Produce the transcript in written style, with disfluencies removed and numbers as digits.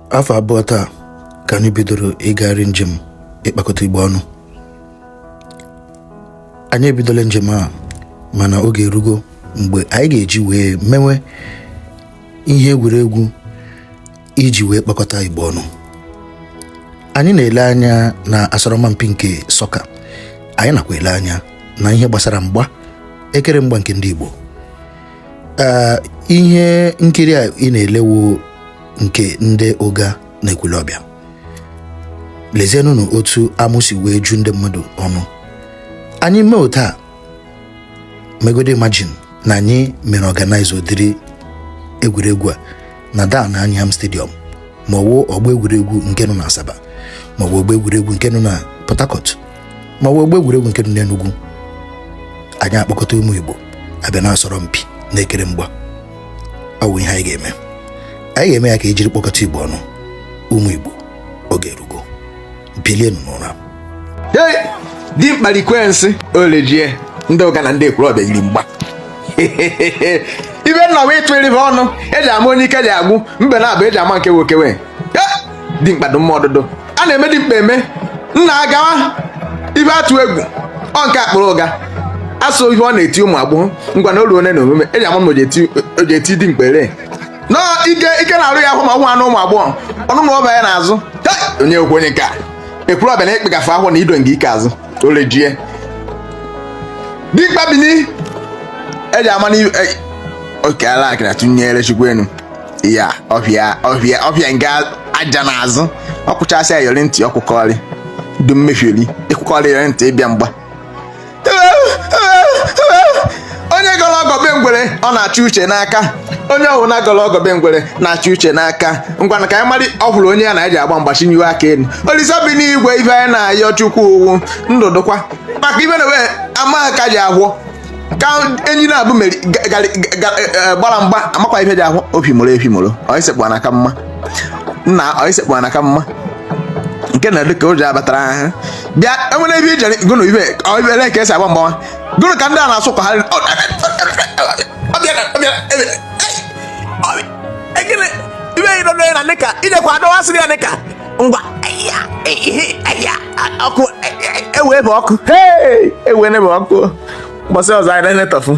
afọ abụọ taa ka anyị bidoro ịgagharị njem ịkpakọta Igbo ọnụ. Anyị ebidola njem a mana oge erugo mgbe anyị ga-eji wee mewe ihe egwuregwu iji wee kpakọta Igbo ọnụ. Anyị na-ele anya na asọrọmpi nke sọka. Anyị nakwa ele anya na ihe gbasara mgba, ekere mgba nke ndị Igbo. Ihe nkiri a ị na-elewo nke ndị ụga na Ekwulọbịa. Lezienụ otu amụsi wee ju ndị mmadụ ọnụ. Anyị mee taa megode imagine na anyị mere organize ụdịrị egwuregwu a na Dan Anyam Stadium, ma ọ wụ ọgbọ egwuregwu nke nọ na Asaba, ma ọ bụ ọgbọ egwuregwu nke nọ na Port Harcourt, ma ọ bụ ọgbọ egwuregwu nke nọ n'Enugu. Anyị akpọkọta ụmụ Igbo abịa na-asọrọ mpi na ekere mgba. Ọ bụ ihe anyị ga-eme. Anyị ga-eme ya ka ejiri kpọkọta Igbo ọnụ. Ụmụ Igbo, oge erugo, bilienụ n'ụra. Di mkparikwensi olejie ndị ụga na ndị Ekwulọbịa yiri mgba. Ibe nna wee tụrụ ibe ọnụ eji ama onye ike ji agwụ mbe na-abụ eji ama nke nwokewe. Di mkpado mma ọdụdụ a na-eme di mkpa eme nna agawa ibe atụ egwu ọ nke akpụrụ ụga asụ ihe ọ na-eti ụmụ agbọghọ ngwa na olu one na omume eji ama m oji eti di mkpere nọ ike na-arụ ya ahụ ma nwa anụ ụmụ agbọghọ ọnụ na ọba ya n'azụ. Onye okwu onye ka Ekwulọbịa na ekpegafe ahụ na ido nke ike azụ olejie di mkpa bini eji ama n'ibe oke ala akịna tụnyere Chukwuenu ya ọfịa nke aja n'azụ ọkụchasị ayọrị ntị ọkụkọrị du mmefieri ịkụkọrị yọrị ntị ịbịa mgba. Onye gọrọ ọgọbe ngwere ọ na-achụ uche n'aka. Onye ọhụrụ na gọrọ ọgọbe ngwere na-achụ uche n'aka. Ngwana ka anyị mara ọhụrụ onye ya na-eji agba mgbachi n'ihu aka elu. Olise bi n'igwe ife anyị na-ayọ Chukwu owu ndụdụkwa maka ibe na-ewe ama aka ji ahụ ka enyi na-abụ meri gbara mgba amakwa ife ji ahụ opimoro oisekpụ n'aka mma nna oisekpụ n'aka mma nke na-ede ka ụjọ abatara ahụ bịa enwere ebe ijere gụnụ ibe obere ka esi agba mgbawa gụnụ ka ndị a na-asụ ka ha ibe ịdọdọ na nika idekwa adọwasịrị ya nika ngwa ọkụ ewe ebe ọkụ ewe n'ebe ọkụ gbasa ọzọ anyị na-enetọfụ